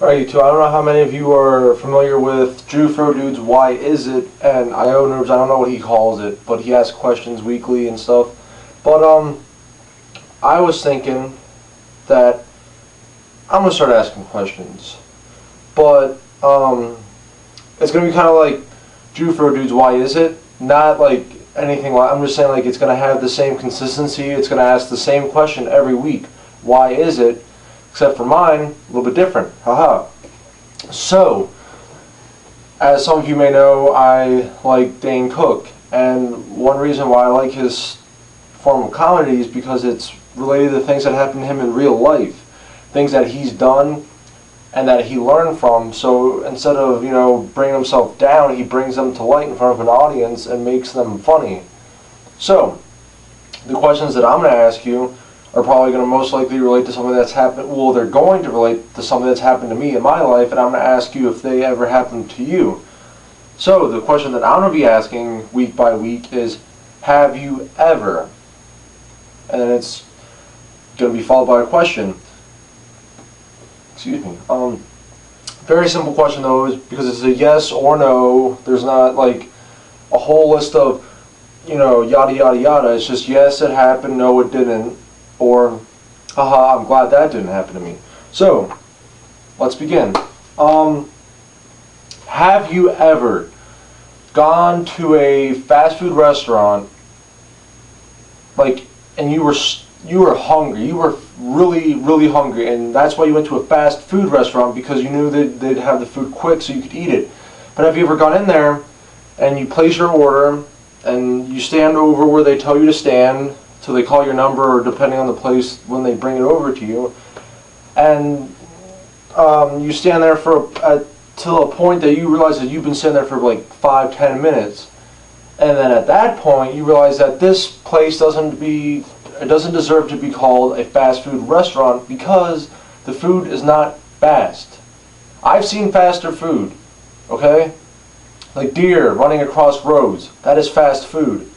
Alright, you two, I don't know how many of you are familiar with Drew Dude's Why Is It, and IO Nerves, I don't know what he calls it, but he asks questions weekly and stuff. But, I was thinking that I'm going to start asking questions. But, it's going to be kind of like Drew Dude's Why Is It? Not like anything like, I'm just saying like it's going to have the same consistency, it's going to ask the same question every week. Why is it? Except for mine, a little bit different. Haha. So, as some of you may know, I like Dane Cook, and one reason why I like his form of comedy is because it's related to things that happen to him in real life, things that he's done and that he learned from. So instead of, bringing himself down, he brings them to light in front of an audience and makes them funny. So, the questions that I'm going to ask you are probably going to most likely relate to something that's happened. Well, they're going to relate to something that's happened to me in my life, and I'm going to ask you if they ever happened to you. So the question that I'm going to be asking week by week is, have you ever? And then it's going to be followed by a question. Excuse me. Very simple question though, is because it's a yes or no. There's not like a whole list of, yada yada yada. It's just yes, it happened, no, it didn't. Or, haha, I'm glad that didn't happen to me. So, let's begin. Have you ever gone to a fast food restaurant, and you were hungry, you were really, really hungry, and that's why you went to a fast food restaurant, because you knew that they'd have the food quick so you could eat it. But have you ever gone in there, and you place your order, and you stand over where they tell you to stand, so they call your number, or depending on the place when they bring it over to you, and you stand there till a point that you realize that you've been sitting there for like 5-10 minutes, and then at that point you realize that this place doesn't deserve to be called a fast food restaurant because the food is not fast. I've seen faster food, okay? Like deer running across roads, that is fast food.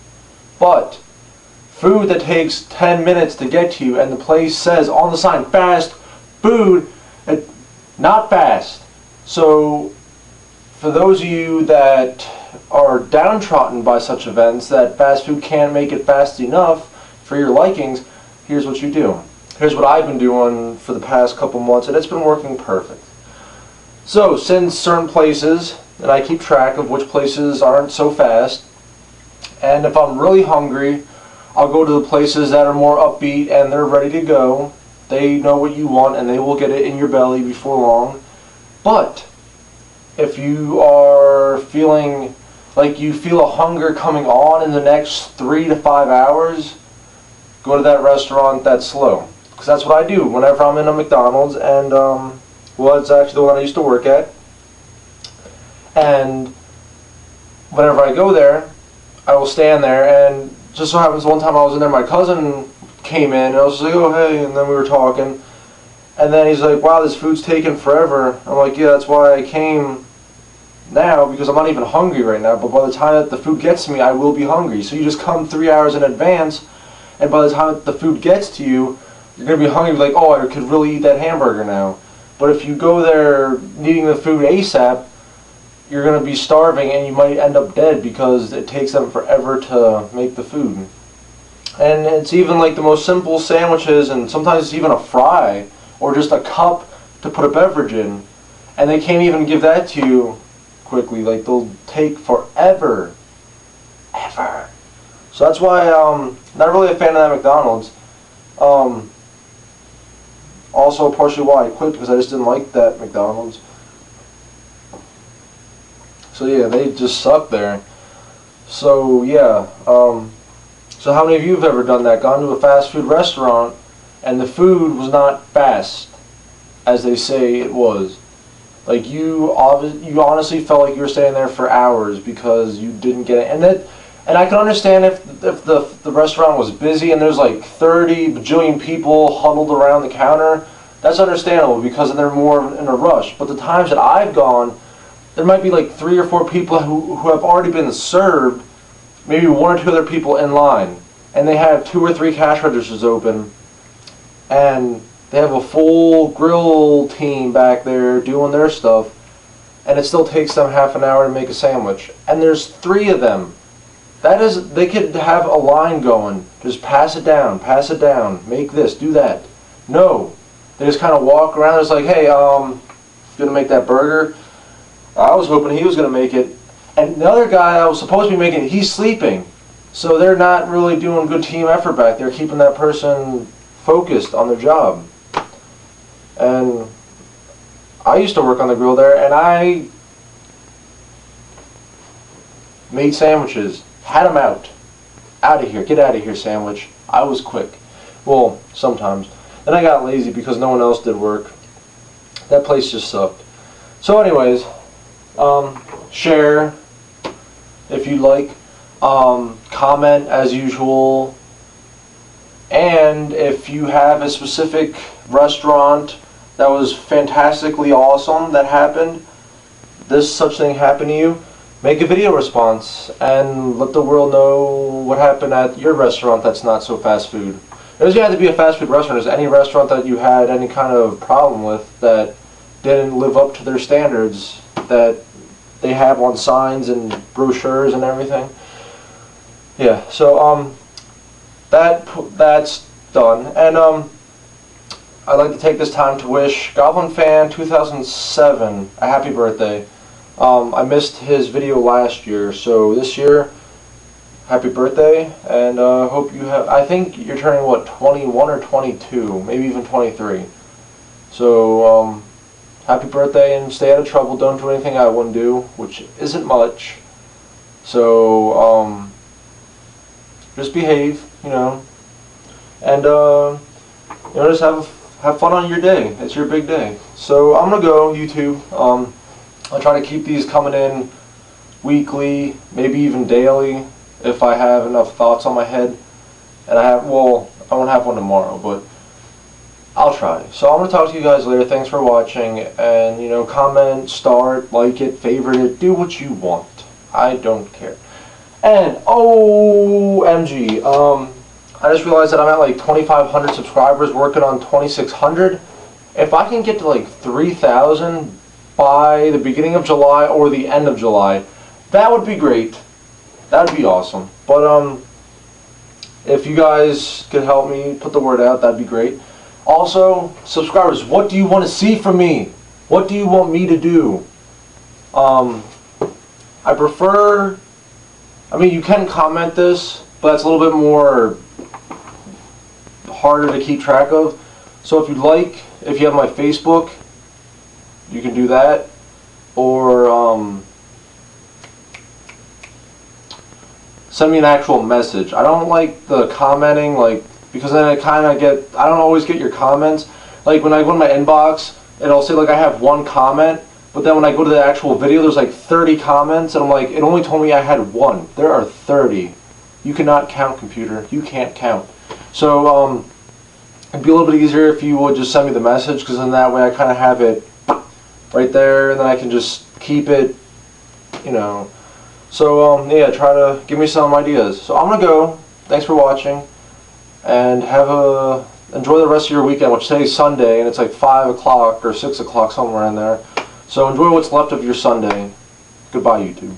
But food that takes 10 minutes to get to you, and the place says on the sign, fast food, not fast. So, for those of you that are downtrodden by such events, that fast food can't make it fast enough for your likings, here's what you do. Here's what I've been doing for the past couple months, and it's been working perfect. So, since certain places, and I keep track of which places aren't so fast, and if I'm really hungry, I'll go to the places that are more upbeat and they're ready to go. They know what you want and they will get it in your belly before long. But if you are feeling like you feel a hunger coming on in the next 3 to 5 hours, go to that restaurant that's slow. Because that's what I do whenever I'm in a McDonald's, and well, it's actually the one I used to work at. And whenever I go there, I will stand there, and just so happens one time I was in there, my cousin came in, and I was just like, oh hey, and then we were talking, and then he's like, wow, this food's taking forever. I'm like, yeah, that's why I came now, because I'm not even hungry right now, but by the time that the food gets to me, I will be hungry. So you just come 3 hours in advance, and by the time that the food gets to you, you're going to be hungry, like, oh, I could really eat that hamburger now. But if you go there needing the food ASAP, you're going to be starving and you might end up dead because it takes them forever to make the food. And it's even like the most simple sandwiches, and sometimes it's even a fry or just a cup to put a beverage in, and they can't even give that to you quickly. Like, they'll take forever. Ever. So that's why I'm not really a fan of that McDonald's. Also partially why I quit, because I just didn't like that McDonald's. So yeah, they just suck there. So yeah, so how many of you have ever done that? Gone to a fast food restaurant and the food was not fast as they say it was? Like you honestly felt like you were staying there for hours because you didn't get it. And I can understand if the restaurant was busy and there's like 30 bajillion people huddled around the counter. That's understandable because they're more in a rush. But the times that I've gone, there might be like 3 or 4 people who have already been served, maybe 1 or 2 other people in line, and they have 2 or 3 cash registers open, and They have a full grill team back there doing their stuff, and it still takes them half an hour to make a sandwich. And there's 3 of them. That is, they could have a line going. Just pass it down, make this, do that. No. They just kind of walk around. It's like, hey, gonna make that burger. I was hoping he was gonna make it. And the other guy I was supposed to be making it, he's sleeping. So they're not really doing good team effort back there, keeping that person focused on their job. And I used to work on the grill there, and I made sandwiches, had them out of here, get out of here sandwich. I was quick. Well, sometimes. Then I got lazy because no one else did work. That place just sucked. So anyways, share if you'd like, comment as usual, and if you have a specific restaurant that was fantastically awesome that happened, this such thing happened to you, make a video response and let the world know what happened at your restaurant that's not so fast food. It doesn't have to be a fast food restaurant. Is any restaurant that you had any kind of problem with that didn't live up to their standards that they have on signs and brochures and everything? Yeah, so that's done. And I'd like to take this time to wish Goblin Fan 2007 a happy birthday. I missed his video last year, so this year, happy birthday, and hope you have, I think you're turning, what, 21 or 22, maybe even 23. So, happy birthday, and stay out of trouble. Don't do anything I wouldn't do, which isn't much. So, just behave, you know, and, you know, just have fun on your day. It's your big day. So, I'm going to go, YouTube. I'll try to keep these coming in weekly, maybe even daily, if I have enough thoughts on my head. And I won't have one tomorrow, but I'll try. So I'm going to talk to you guys later. Thanks for watching, and, you know, comment, start, like it, favorite it, do what you want. I don't care. And, OMG, I just realized that I'm at like 2,500 subscribers, working on 2,600. If I can get to like 3,000 by the beginning of July or the end of July, that would be great. That would be awesome. But if you guys could help me put the word out, that'd be great. Also, subscribers, what do you want to see from me? What do you want me to do? I prefer, I mean, you can comment this, but it's a little bit more harder to keep track of. So if you'd like, if you have my Facebook, you can do that. Or send me an actual message. I don't like the commenting, like, because then I kind of get, I don't always get your comments. Like when I go to my inbox, it'll say like I have 1 comment, but then when I go to the actual video, there's like 30 comments, and I'm like, it only told me I had 1. There are 30. You cannot count, computer. You can't count. So it'd be a little bit easier if you would just send me the message, because then that way I kind of have it right there, and then I can just keep it, you know. So yeah, try to give me some ideas. So I'm gonna go. Thanks for watching, and enjoy the rest of your weekend, which today's Sunday, and it's like 5 o'clock or 6 o'clock, somewhere in there. So enjoy what's left of your Sunday. Goodbye, YouTube.